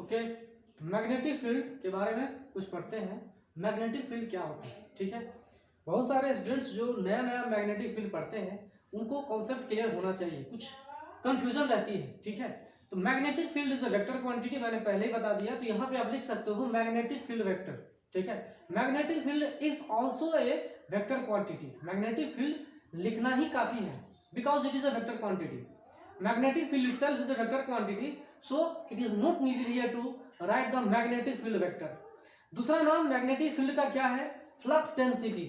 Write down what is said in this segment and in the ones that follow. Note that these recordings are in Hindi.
ओके, मैग्नेटिक फील्ड के बारे में कुछ पढ़ते हैं। मैग्नेटिक फील्ड क्या होता है, ठीक है। बहुत सारे स्टूडेंट्स जो नया नया मैग्नेटिक फील्ड पढ़ते हैं उनको कॉन्सेप्ट क्लियर होना चाहिए, कुछ कंफ्यूजन रहती है, ठीक है। तो magnetic field is a vector quantity, मैंने पहले ही बता दिया। तो यहाँ पे आप लिख सकते हो मैग्नेटिक फील्ड वेक्टर, ठीक है। Magnetic field is also a vector quantity. Magnetic field लिखना ही काफी है because it is a vector quantity. Magnetic field itself is a vector quantity, so it is not needed here to write the magnetic field vector. दूसरा नाम मैग्नेटिक फील्ड का क्या है? Flux density.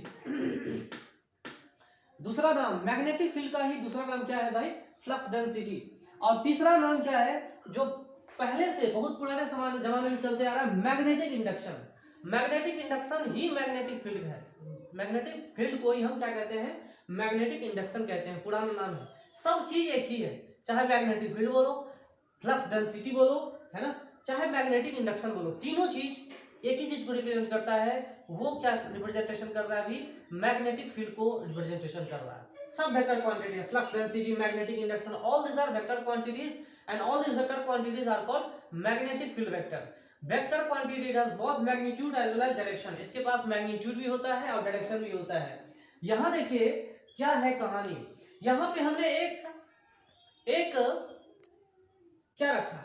दूसरा नाम मैग्नेटिक फील्ड का ही दूसरा नाम क्या है भाई? Flux density. और तीसरा नाम क्या है जो पहले से बहुत पुराने जमाने में चलते आ रहा है? Magnetic induction. मैग्नेटिक इंडक्शन ही मैग्नेटिक फील्ड है। मैग्नेटिक फील्ड को ही हम क्या कहते हैं? मैग्नेटिक इंडक्शन कहते हैं, पुराना नाम है। सब चीज एक ही है, चाहे मैग्नेटिक फील्ड बोलो, फ्लक्स डेंसिटी बोलो, है ना, चाहे मैग्नेटिक इंडक्शन बोलो, तीनों चीज एक ही चीज को रिप्रेजेंट करता है। वो क्या रिप्रेजेंटेशन कर रहा है अभी? मैग्नेटिक फील्ड को रिप्रेजेंटेशन कर रहा है। सब वेक्टर क्वांटिटी है, flux density, magnetic induction, all this are vector quantities and all this vector quantities are called magnetic field vector. Vector quantity has both magnitude as well as direction. इसके पास मैग्नीट्यूड भी होता है और डायरेक्शन भी होता है। यहां देखिए क्या है कहानी। यहां पे हमने एक क्या रखा,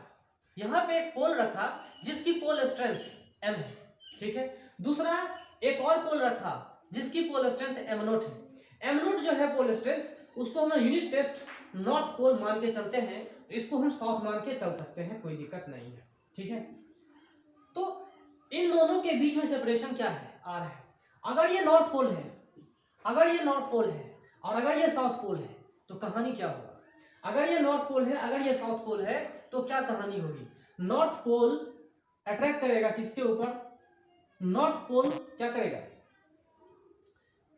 यहां पे एक पोल रखा जिसकी पोल स्ट्रेंथ m है, ठीक है। दूसरा एक और पोल रखा जिसकी पोल स्ट्रेंथ m0 है। m0 जो है पोल स्ट्रेंथ, उसको हम यूनिट टेस्ट नॉर्थ पोल मान के चलते हैं, तो इसको हम साउथ मान के चल सकते हैं, कोई दिक्कत नहीं है, ठीक है। तो इन दोनों के बीच में सेपरेशन क्या है? r है। अगर ये नॉर्थ पोल है, अगर ये नॉर्थ पोल है और अगर ये साउथ पोल है तो कहानी क्या होगा? अगर ये नॉर्थ पोल है, अगर ये साउथ पोल है तो क्या कहानी होगी? नॉर्थ पोल अट्रैक्ट करेगा किसके ऊपर? नॉर्थ पोल क्या करेगा?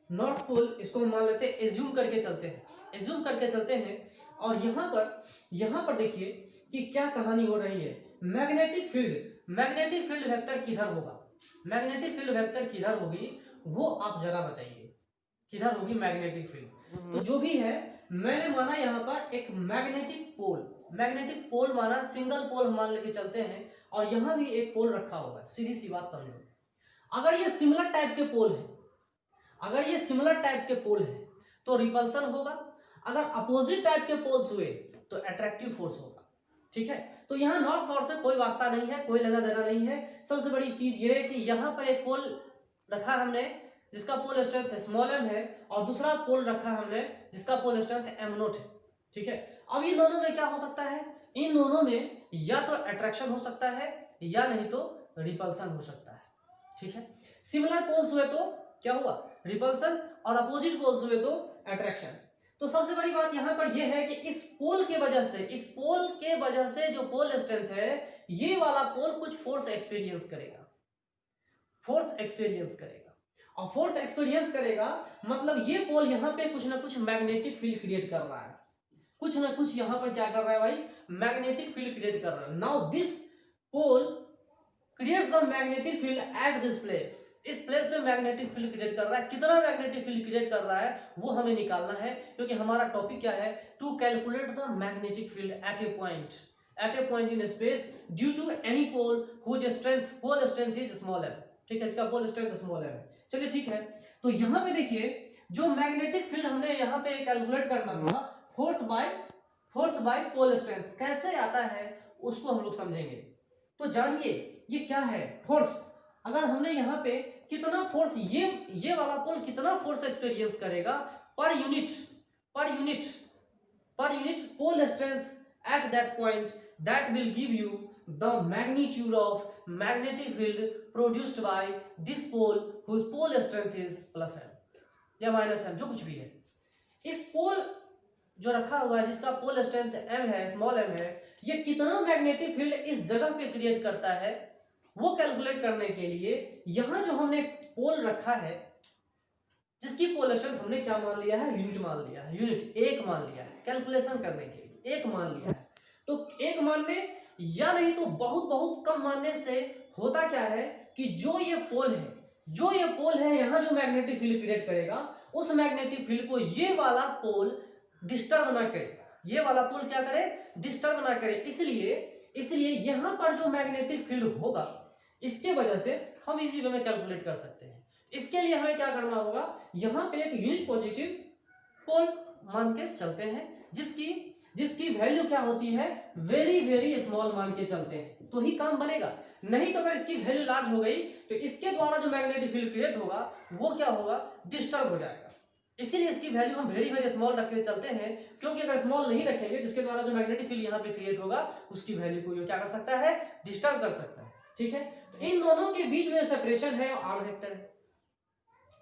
नॉर्थ पोल, इसको मान लेते हैं, एज्यूम करके चलते हैं, एज्यूम करके चलते हैं। और यहां पर देखिए कि क्या कहानी हो रही है। मैग्नेटिक फील्ड वेक्टर किधर होगा? मैग्नेटिक फील्ड वेक्टर किधर होगी वो आप जरा बताइए, किधर होगी मैग्नेटिक फील्ड? तो जो भी है, मैंने माना यहाँ पर एक मैग्नेटिक पोल माना, सिंगल पोल हम मान लेके चलते हैं, और यहाँ भी एक पोल रखा होगा। सीधी सी बात समझो, अगर ये सिमिलर टाइप के पोल है, अगर ये सिमिलर टाइप के पोल है तो रिपल्सन होगा। अगर अपोजिट टाइप के पोल्स हुए तो अट्रैक्टिव फोर्स होगा, ठीक है। तो यहाँ नॉर्थ साउथ से कोई वास्ता नहीं है, कोई लेना देना नहीं है। सबसे बड़ी चीज ये है कि यहाँ पर एक पोल रखा हमने जिसका पोल स्ट्रेंथ स्मॉल m है, और दूसरा पोल रखा हमने जिसका पोल स्ट्रेंथ m0 है, ठीक है। अब इन दोनों में क्या हो सकता है? इन दोनों में या तो अट्रैक्शन हो सकता है या नहीं तो रिपल्सन हो सकता है, ठीक है। सिमिलर पोल्स हुए तो क्या हुआ? रिपल्सन, और अपोजिट पोल्स हुए तो अट्रैक्शन। तो सबसे बड़ी बात यहाँ पर यह है कि इस पोल के वजह से जो पोल स्ट्रेंथ है, ये वाला पोल कुछ फोर्स एक्सपीरियंस करेगा, और फोर्स एक्सपीरियंस करेगा मतलब ये पोल यहाँ पे कुछ ना कुछ मैग्नेटिक फील्ड क्रिएट कर रहा है, कुछ ना कुछ यहाँ पर क्या कर रहा है भाई? मैग्नेटिक फील्ड क्रिएट कर रहा है। Now this pole creates the magnetic field at this place. इस प्लेस पे मैग्नेटिक फील्ड क्रिएट कर रहा है। कितना मैग्नेटिक फील्ड क्रिएट कर रहा है वो हमें निकालना है, क्योंकि हमारा टॉपिक क्या है? To calculate the magnetic field at a point in space due to any pole whose pole strength is small m, ठीक है। इसका पोल स्ट्रेंथ स्मॉल m है, चलिए ठीक है। तो यहाँ पे देखिए जो मैग्नेटिक फील्ड हमने यहाँ पे कैलकुलेट करना था, फोर्स बाय पोल स्ट्रेंथ, कैसे आता है उसको हम लोग समझेंगे। तो जानिए ये क्या है फोर्स। अगर हमने यहाँ पे कितना फोर्स, ये वाला पोल कितना फोर्स एक्सपीरियंस करेगा पर unit pole strength at that point, that will give you the magnitude of magnetic field produced by this pole whose pole strength is plus m या minus m, जो कुछ भी है। इस पोल जो रखा हुआ है जिसका पोल स्ट्रेंथ m है, स्मॉल m है, ये कितना मैग्नेटिक फील्ड इस जगह पे क्रिएट करता है वो कैलकुलेट करने के लिए यहाँ जो हमने पोल रखा है जिसकी पोल स्ट्रेंथ हमने क्या मान लिया है? यूनिट मान लिया है, यूनिट एक मान लिया है, कैलकुलेशन करने के लिए एक मान लिया है। तो एक मानने या नहीं तो बहुत कम मानने से होता क्या है कि जो ये पोल है यहाँ जो मैग्नेटिक फील्ड क्रिएट करेगा, उस मैग्नेटिक फील्ड को ये वाला पोल डिस्टर्ब ना करे, ये वाला पोल क्या करे? डिस्टर्ब ना करे। इसलिए इसलिए यहाँ पर जो मैग्नेटिक फील्ड होगा इसके वजह से हम इजी वे में कैलकुलेट कर सकते हैं। इसके लिए हमें क्या करना होगा, यहाँ पे एक यूनिट पॉजिटिव पोल मान के चलते हैं, जिसकी वैल्यू क्या होती है, वेरी वेरी स्मॉल मान के चलते हैं, तो ही काम बनेगा। नहीं तो अगर इसकी वैल्यू लार्ज हो गई तो इसके द्वारा जो मैग्नेटिक फील्ड क्रिएट होगा वो क्या होगा, डिस्टर्ब हो जाएगा। इसीलिए इसकी वैल्यू हम वेरी वेरी स्मॉल रख के चलते हैं, क्योंकि अगर स्मॉल नहीं रखेंगे जिसके द्वारा जो मैग्नेटिक फील्ड यहाँ पे क्रिएट होगा उसकी वैल्यू को क्या कर सकता है, डिस्टर्ब कर सकता है। ठीक है, तो इन दोनों के बीच में सेपरेशन है और आर वेक्टर है।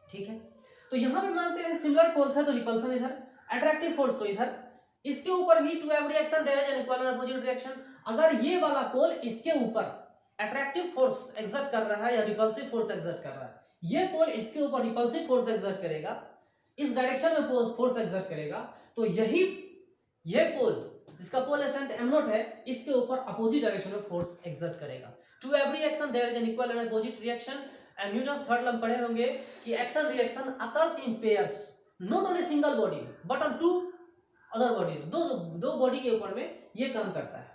ठीक है, तो यहाँ पे मानते हैं सिमिलर पोल्स है तो रिपल्सन इधर, अट्रैक्टिव फोर्स तो इधर, इसके ऊपर भी to every action there is an equal and opposite reaction. अगर ये वाला पोल इसके ऊपर अट्रैक्टिव फोर्स एक्सर्ट कर रहा है या रिपल्सिव फोर्स एक्सर्ट कर रहा है, ये पोल इसके ऊपर रिपल्सिव फोर्स एक्सर्ट करेगा, इस डायरेक्शन में फोर्स एक्सर्ट करेगा, तो यही ये पोल जिसका पोल स्ट्रेंथ m0 है इसके ऊपर अपोजिट डायरेक्शन में फोर्स एक्सर्ट करेगा। To every action there is an equal and opposite reaction. And Newton's third law पढ़े होंगे कि action reaction occurs in pairs not on a single body but on two other bodies, दो बॉडी के ऊपर में ये काम करता है।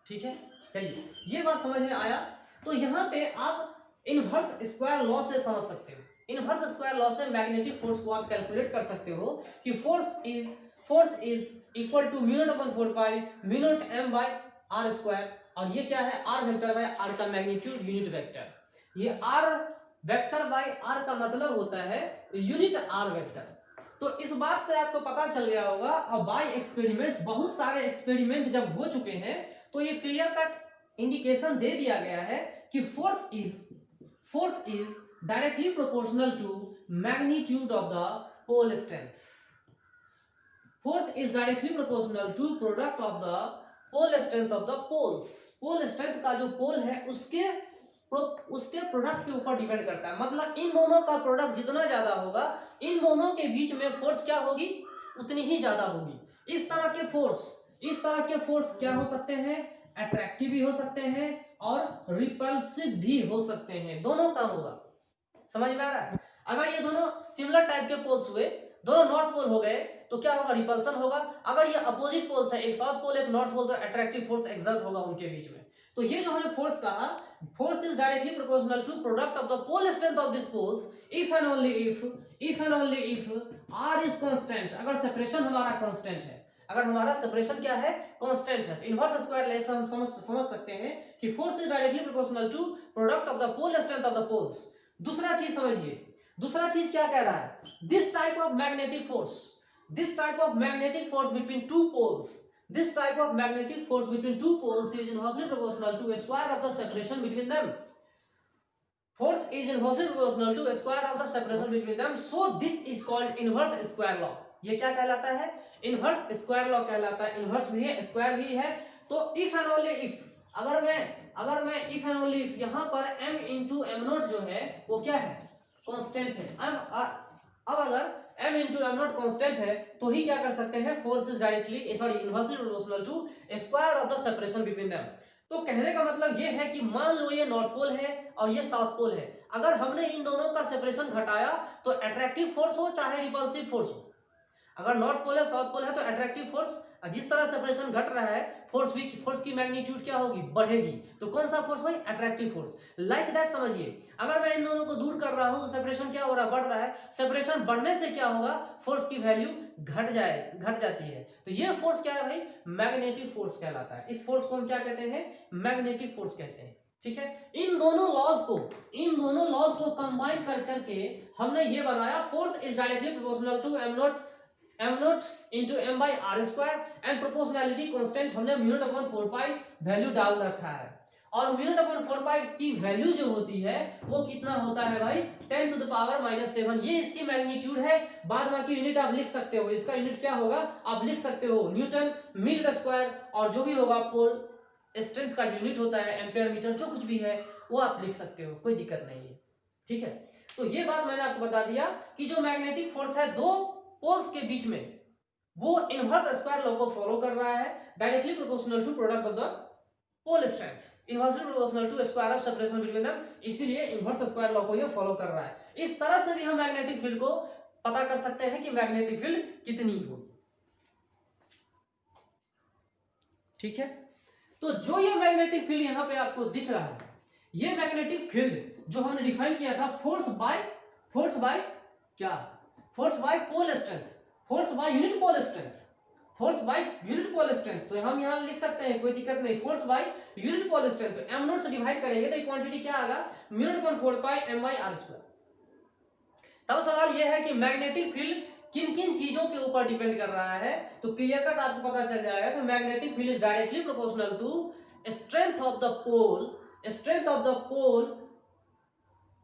ठीक है, चलिए ये बात समझ में आया। तो यहाँ पे आप इनवर्स स्क्वायर लॉ से समझ सकते हो, इनवर्स स्क्वायर लॉ से मैग्नेटिक फोर्स को आप कैलकुलेट कर सकते हो कि force is equal to mu not upon 4 pi mu naught m by r square, और ये क्या है, r वेक्टर बाय r का मैग्नीट्यूड यूनिट वेक्टर। ये r वेक्टर बाय r का मतलब होता है यूनिट r वेक्टर। तो इस बात से आपको पता चल गया होगा, और बाय एक्सपेरिमेंट्स, बहुत सारे एक्सपेरिमेंट जब हो चुके हैं तो ये क्लियर कट इंडिकेशन दे दिया गया है कि force is directly proportional to magnitude of the pole strength. Force is directly proportional to product of the pole strength of the poles. Pole strength का जो पोल है उसके प्रोडक्ट के ऊपर डिपेंड करता है, मतलब इन दोनों का प्रोडक्ट जितना ज्यादा होगा इन दोनों के बीच में फोर्स क्या होगी, उतनी ही ज्यादा होगी। इस तरह के फोर्स क्या हो सकते हैं, अट्रैक्टिव भी हो सकते हैं और रिपल्सिव भी हो सकते हैं, दोनों काम होगा। समझ में आ रहा है? अगर ये दोनों सिमिलर टाइप के पोल्स हुए, दोनों नॉर्थ पोल हो गए तो क्या होगा, रिपल्सन होगा। अगर ये अपोजिट पोल्स है, एक साउथ पोल एक नॉर्थ पोल, तो अट्रैक्टिव फोर्स एक्सर्ट होगा उनके बीच में। तो ये जो हमने फोर्स कहा, force is directly proportional to product of the pole strength of this poles if and only if r is constant. अगर सेपरेशन हमारा कांस्टेंट है, अगर हमारा सेपरेशन क्या है, कांस्टेंट है, तो इनवर्स स्क्वायर लेस हम समझ सकते हैं कि force is directly proportional to product of the pole strength of the poles. दूसरा चीज समझिए, दूसरा चीज क्या कह रहा है, this type of magnetic force between two poles, this type of magnetic force between two poles is inversely proportional to a square of the separation between them. Force is inversely proportional to a square of the separation between them, so this is called inverse square law। ये क्या कहलाता है, इनवर्स स्क्वायर लॉ कहलाता है। इनवर्स भी है, स्क्वायर भी है। तो इफ एंड ओनली इफ, अगर मैं इफ एंड ओनली इफ यहाँ पर m इंटू m0 जो है वो क्या है, कांस्टेंट है। अब अगर m इंटू m0 कांस्टेंट है तो ही क्या कर सकते हैं, force is directly inversely proportional to square of the separation between them. तो कहने का मतलब ये है कि मान लो ये नॉर्थ पोल है और ये साउथ पोल है, अगर हमने इन दोनों का सेपरेशन घटाया तो अट्रैक्टिव फोर्स हो चाहे रिपल्सिव फोर्स हो, अगर नॉर्थ पोल है साउथ पोल है तो अट्रैक्टिव फोर्स, जिस तरह सेपरेशन घट रहा है फोर्स की मैग्नीट्यूड क्या होगी, बढ़ेगी। तो कौन सा फोर्स भाई, अट्रैक्टिव फोर्स। लाइक दैट समझिए, अगर मैं इन दोनों को दूर कर रहा हूं तो सेपरेशन क्या हो रहा है, बढ़ रहा है। सेपरेशन बढ़ने से क्या होगा, फोर्स की वैल्यू घट जाती है। तो ये फोर्स क्या है भाई, मैग्नेटिक फोर्स कहलाता है। इस फोर्स को हम क्या कहते हैं, मैग्नेटिक फोर्स कहते हैं। ठीक है, इन दोनों लॉज को कंबाइन करके हमने ये बनाया, force is directly proportional to m0 into m by r square and proportionality constant हमने mu not upon 4 pi value डाल रखा है। और म्यू नॉट अपॉन 4 पाई की वैल्यू जो होती है वो कितना होता है भाई, 10 टू द पावर -7। ये इसकी मैग्नीट्यूड है। बाद बाकी यूनिट आप लिख सकते हो, इसका यूनिट क्या होगा आप लिख सकते हो, न्यूटन मीटर स्क्वायर, और जो भी होगा पोल स्ट्रेंथ का यूनिट होता है एम्पेयर मीटर, जो कुछ भी है वो आप लिख सकते हो, कोई दिक्कत नहीं है। ठीक है, तो ये बात मैंने आपको बता दिया कि जो मैग्नेटिक फोर्स है दो पोल्स के बीच में, वो इनवर्स स्क्वायर लॉ को फॉलो कर रहा है, directly proportional to product of the pole strength, inversely proportional to square of separation between them, इसीलिए इनवर्स स्क्वायर लॉ को ये फॉलो कर रहा है। इस तरह से भी हम मैग्नेटिक फील्ड को पता कर सकते हैं कि मैग्नेटिक फील्ड कितनी होगी। ठीक है, तो जो ये मैग्नेटिक फील्ड यहाँ पे आपको दिख रहा है, ये मैग्नेटिक फील्ड जो हमने डिफाइन किया था फोर्स बाय क्या, force by pole strength, force by unit pole strength, force by unit pole strength. तो हम यहाँ लिख सकते हैं, कोई दिक्कत नहीं, force by unit pole strength. तो m0 से डिवाइड करेंगे तो ये क्वांटिटी क्या आएगा, μ0.4 पाई m/r²। तब सवाल ये है कि मैग्नेटिक फील्ड किन किन चीजों के ऊपर डिपेंड कर रहा है, तो क्लियर कट आपको पता चल जाएगा कि magnetic field is directly proportional to strength of the pole, strength of the pole,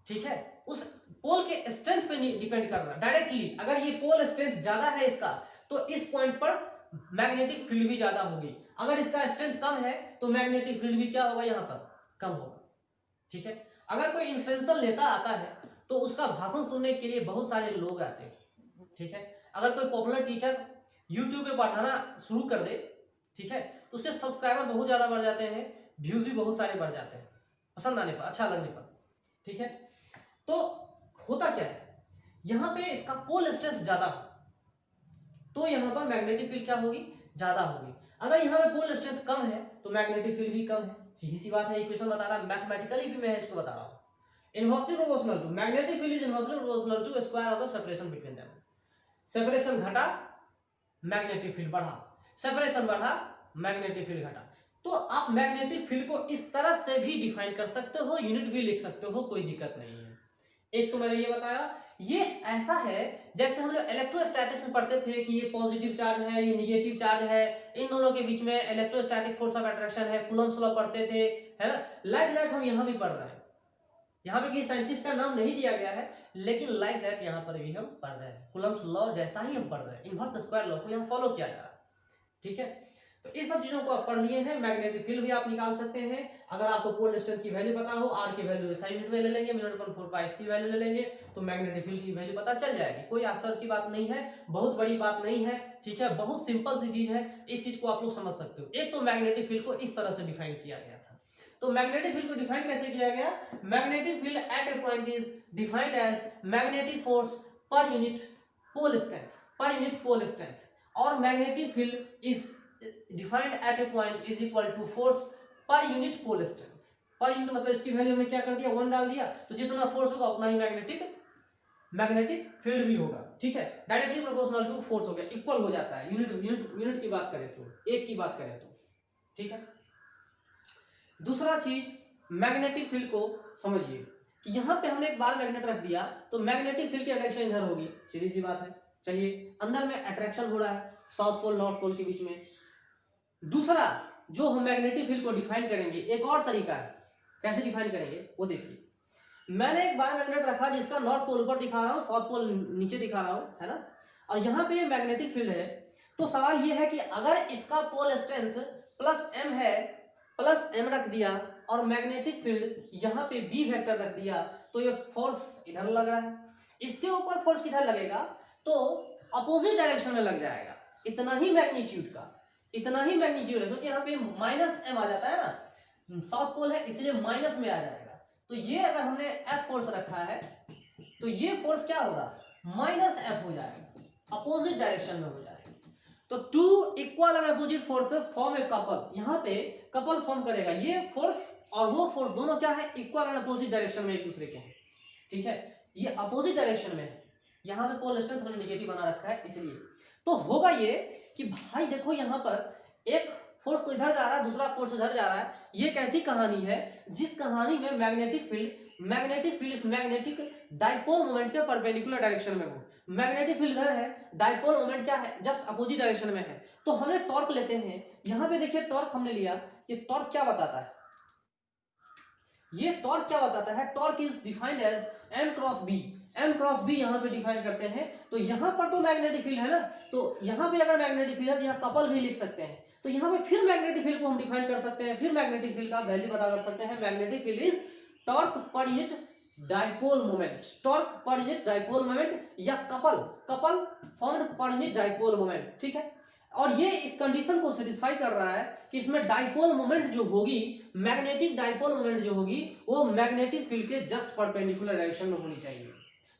ठीक है, उस पोल के स्ट्रेंथ पे डिपेंड कर रहा है डायरेक्टली। अगर ये पोल स्ट्रेंथ ज्यादा है इसका, तो इस पॉइंट पर मैग्नेटिक फील्ड भी ज्यादा होगी। अगर इसका स्ट्रेंथ कम है तो मैग्नेटिक फील्ड भी क्या होगा, यहाँ पर कम होगा, ठीक है। अगर कोई इन्फ्लुएंसर नेता आता है तो उसका भाषण सुनने के लिए बहुत सारे लोग आते हैं, ठीक है। अगर कोई पॉपुलर टीचर यूट्यूब पे पढ़ाना शुरू कर दे, ठीक है, तो उसके सब्सक्राइबर बहुत ज्यादा बढ़ जाते हैं, व्यूज भी बहुत सारे बढ़ जाते हैं, पसंद आने पर, अच्छा लगने पर, ठीक है। तो होता क्या है, यहाँ पे इसका पोल स्ट्रेंथ ज्यादा, तो यहाँ पर मैग्नेटिक फील्ड क्या होगी, ज्यादा होगी। अगर यहाँ पे पोल स्ट्रेंथ कम है तो मैग्नेटिक फील्ड भी कम है, सीधी सी बात है, इक्वेशन बता रहा है, मैथमेटिकली भी मैं इसको बता रहा हूँ। Inversely proportional to magnetic field is inversely proportional to square of the separation between them. Separation घटा, मैग्नेटिक फील्ड बढ़ा, सेपरेशन बढ़ा, मैग्नेटिक फील्ड घटा। तो आप मैग्नेटिक फील्ड को इस तरह से भी डिफाइन कर सकते हो, यूनिट भी लिख सकते हो, कोई दिक्कत नहीं है। एक तो मैंने ये बताया, ये ऐसा है जैसे हम लोग इलेक्ट्रोस्टैटिक्स में पढ़ते थे कि ये पॉजिटिव चार्ज है, ये निगेटिव चार्ज है, इन दोनों के बीच में इलेक्ट्रोस्टैटिक फोर्स ऑफ अट्रैक्शन है, कूलम्ब्स लॉ पढ़ते थे, है ना। लाइक हम यहाँ भी पढ़ रहे हैं, यहाँ पे किसी साइंटिस्ट का नाम नहीं दिया गया है, लेकिन लाइक दैट यहाँ पर भी हम पढ़ रहे हैं, कूलम्ब्स लॉ जैसा ही हम पढ़ रहे हैं, इनवर्स स्क्वायर लॉ को यहाँ फॉलो किया जा रहा है, ठीक है। तो इस सब चीजों को आप पढ़ लिए हैं। मैग्नेटिक फील्ड भी आप निकाल सकते हैं, अगर आपको पोल स्ट्रेंथ की वैल्यू पता हो, आर की वैल्यू SI यूनिट में ले लेंगे, μ0.4 पाई की वैल्यू ले लेंगे, तो मैग्नेटिक फील्ड की वैल्यू पता चल जाएगी। कोई आश्चर्य की बात नहीं है, बहुत बड़ी बात नहीं है, ठीक है, बहुत सिंपल सी चीज है, इस चीज को आप लोग समझ सकते हो। एक तो मैग्नेटिक फील्ड को इस तरह से डिफाइन किया गया था। तो मैग्नेटिक फील्ड को डिफाइन कैसे किया गया, magnetic field at a point is defined as magnetic force per unit pole strength, per unit pole strength, और magnetic field is defined at a point is equal to force per unit pole strength. Per unit मतलब इसकी वैल्यू हमने क्या कर दिया, 1 डाल दिया, तो जितना फोर्स होगा उतना ही मैग्नेटिक फील्ड भी होगा, ठीक है। डायरेक्टली प्रोपोर्शनल टू फोर्स हो गया, इक्वल हो जाता है, यूनिट की बात करें तो, एक की बात करें तो, ठीक है। दूसरा चीज, मैग्नेटिक फील्ड को समझिए कि यहाँ पे हमने एक बार मैग्नेट रख दिया तो मैग्नेटिक फील्ड की डायरेक्शन इधर होगी, सीधी सी बात है। चलिए, अंदर में अट्रैक्शन हो रहा है साउथ पोल नॉर्थ पोल के बीच में। दूसरा जो हम मैग्नेटिक फील्ड को डिफाइन करेंगे, एक और तरीका है, कैसे डिफाइन करेंगे वो देखिए। मैंने एक बार मैग्नेट रखा जिसका नॉर्थ पोल ऊपर दिखा रहा हूँ, साउथ पोल नीचे दिखा रहा हूँ, है ना, और यहाँ पे मैग्नेटिक फील्ड है। तो सवाल ये है कि अगर इसका पोल स्ट्रेंथ +m है, +m रख दिया और मैग्नेटिक फील्ड यहाँ पे B वेक्टर रख दिया, तो ये फोर्स इधर लग रहा है, इसके ऊपर फोर्स किधर लगेगा, तो अपोजिट डायरेक्शन में लग जाएगा। इतना ही मैग्नीट्यूड का, इतना ही मैग्नीट्यूड है, क्योंकि यहाँ पे -m आ जाता है ना, साउथ पोल है इसलिए माइनस में आ जाएगा। तो ये अगर हमने F फोर्स रखा है तो ये फोर्स क्या होगा, -F हो जाएगा, अपोजिट डायरेक्शन में हो जाएगा। तो two equal and opposite forces form a couple, यहाँ पे कपल फॉर्म करेगा, ये फोर्स और वो फोर्स दोनों क्या है, इक्वल एंड अपोजिट डायरेक्शन में एक दूसरे के हैं, ठीक है, ये अपोजिट डायरेक्शन में है। यहाँ पे पोल स्ट्रेंथ हमने नेगेटिव बना रखा है इसलिए। तो होगा ये कि भाई देखो यहाँ पर एक फोर्स तो इधर जा रहा है, दूसरा फोर्स इधर जा रहा है। ये कैसी कहानी है, जिस कहानी में मैग्नेटिक फील्ड इस मैग्नेटिक डाइपोल मोमेंट के परपेंडिकुलर डायरेक्शन में हो। मैग्नेटिक फील्ड इधर है, डाइपोल मोमेंट क्या है, जस्ट अपोजिट डायरेक्शन में है। तो हमने टॉर्क लेते हैं, यहाँ पे देखिए टॉर्क हमने लिया, ये टॉर्क क्या बताता है, ये टॉर्क क्या बताता है, torque is defined as m cross b, m cross b यहाँ पे डिफाइन करते हैं। तो यहाँ पर तो मैग्नेटिक फील्ड है ना, तो यहाँ पे अगर मैग्नेटिक फील्ड है तो यहाँ कपल भी लिख सकते हैं। तो यहाँ पे फिर मैग्नेटिक फील्ड को हम डिफाइन कर सकते हैं, फिर मैग्नेटिक फील्ड का वैल्यू पता कर सकते हैं। Magnetic field is torque per unit dipole moment, torque per unit dipole moment, या couple formed per unit dipole moment, ठीक है। और ये इस कंडीशन को सेटिस्फाई कर रहा है कि इसमें डाइपोल मोमेंट जो होगी, मैग्नेटिक डाइपोल मोमेंट जो होगी, वो मैग्नेटिक फील्ड के जस्ट परपेंडिकुलर डायरेक्शन में होनी चाहिए,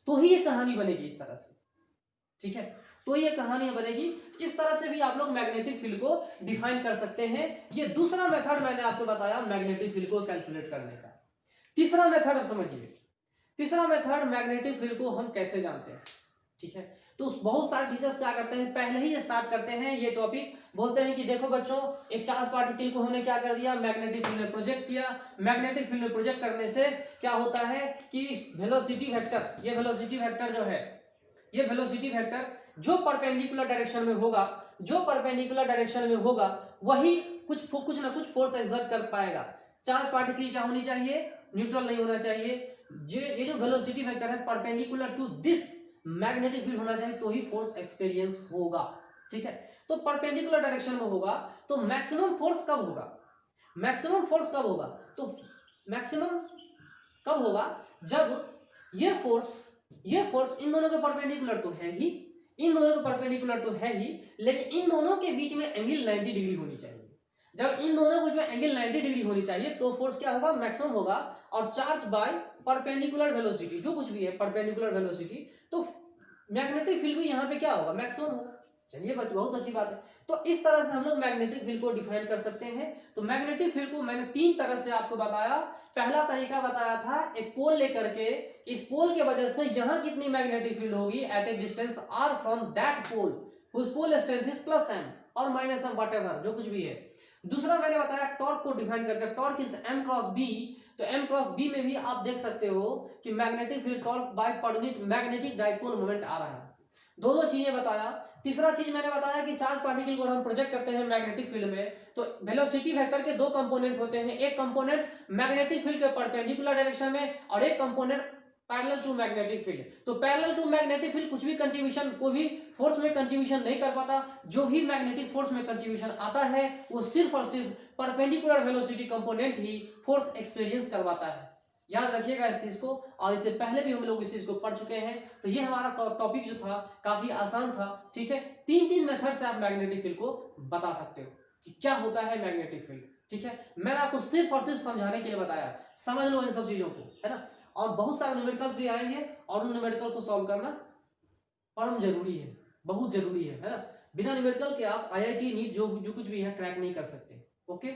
तो ही ये कहानी बनेगी इस तरह से, ठीक है, तो ये कहानी बनेगी। इस तरह से भी आप लोग मैग्नेटिक फील्ड को डिफाइन कर सकते हैं। ये दूसरा मेथड मैंने आपको बताया मैग्नेटिक फील्ड को कैलकुलेट करने का। तीसरा मेथड अब समझिए, तीसरा मेथड मैग्नेटिक फील्ड को हम कैसे जानते हैं। ठीक है, तो बहुत सारे टीचर्स क्या करते हैं, पहले ही स्टार्ट करते हैं ये टॉपिक, बोलते हैं कि देखो बच्चों, एक चार्ज पार्टिकल को हमने क्या कर दिया, मैग्नेटिक फील्ड में प्रोजेक्ट किया। मैग्नेटिक फील्ड में प्रोजेक्ट करने से क्या होता है कि वेलोसिटी वेक्टर, ये वेलोसिटी वेक्टर जो है, ये वेलोसिटी वेक्टर जो परपेंडिकुलर डायरेक्शन में होगा, जो परपेंडिकुलर डायरेक्शन में होगा वही कुछ ना कुछ फोर्स एक्सर्ट कर पाएगा। चार्ज पार्टिकल क्या होनी चाहिए, न्यूट्रल नहीं होना चाहिए। ये जो वेलोसिटी वेक्टर है perpendicular to this magnetic field होना चाहिए, तो ही फोर्स एक्सपीरियंस होगा। ठीक है, तो परपेंडिकुलर डायरेक्शन में होगा तो मैक्सिमम फोर्स कब होगा, मैक्सिमम फोर्स कब होगा, तो मैक्सिमम कब होगा जब ये फोर्स इन दोनों के परपेंडिकुलर तो है ही, इन दोनों के परपेंडिकुलर तो है ही, लेकिन इन दोनों के बीच में एंगल 90 डिग्री होनी चाहिए। जब इन दोनों के बीच में एंगल 90 डिग्री होनी चाहिए तो फोर्स क्या होगा, मैक्सिमम होगा। और चार्ज बाय परपेंडिकुलर वेलोसिटी, जो कुछ भी है परपेंडिकुलर वेलोसिटी, तो मैग्नेटिक फील्ड भी यहाँ पे क्या होगा, मैक्सिमम होगा। चलिए बहुत अच्छी बात है। तो इस तरह से हम लोग मैग्नेटिक फील्ड को डिफाइन कर सकते हैं। तो मैग्नेटिक फील्ड को मैंने तीन तरह से आपको बताया। पहला तरीका बताया था एक पोल लेकर के, इस पोल के वजह से यहाँ कितनी मैग्नेटिक फील्ड होगी at a distance r from that pole whose pole strength is plus m और माइनस m व्हाटएवर, जो कुछ भी है। दूसरा मैंने बताया टॉर्क को डिफाइन करके, torque is m cross b। तो m क्रॉस b में भी आप देख सकते हो कि magnetic field torque by per unit magnetic dipole moment आ रहा है। दो चीजें बताया। तीसरा चीज मैंने बताया कि चार्ज पार्टिकल को हम प्रोजेक्ट करते हैं मैग्नेटिक फील्ड में, तो वेलोसिटी वेक्टर के दो कंपोनेंट होते हैं, एक कंपोनेंट मैग्नेटिक फील्ड के परपेंडिकुलर डायरेक्शन में और एक component parallel to magnetic field. तो पैरेलल टू मैग्नेटिक फील्ड कुछ भी कंट्रीब्यूशन, कोई भी फोर्स में कंट्रीब्यूशन नहीं कर पाता। जो भी मैग्नेटिक फोर्स में कंट्रीब्यूशन आता है वो सिर्फ और सिर्फ परपेंडिकुलर वेलोसिटी कंपोनेंट ही फोर्स एक्सपीरियंस करवाता है। याद रखिएगा इस चीज को, और इससे पहले भी हम लोग इस चीज को पढ़ चुके हैं। तो ये हमारा टॉपिक जो था काफी आसान था। ठीक है, तीन मेथड से आप मैग्नेटिक फील्ड को बता सकते हो कि क्या होता है मैग्नेटिक फील्ड। ठीक है, मैंने आपको सिर्फ और सिर्फ समझाने के लिए बताया, समझ लो इन सब चीजों को, है ना। और बहुत सारे न्यूमेरिकल्स भी आएंगे और उन न्यूमेरिकल्स को सॉल्व करना परम जरूरी है, बहुत जरूरी है ना। बिना न्यूमेरिकल के आप IIT नीट जो कुछ भी है क्रैक नहीं कर सकते। ओके।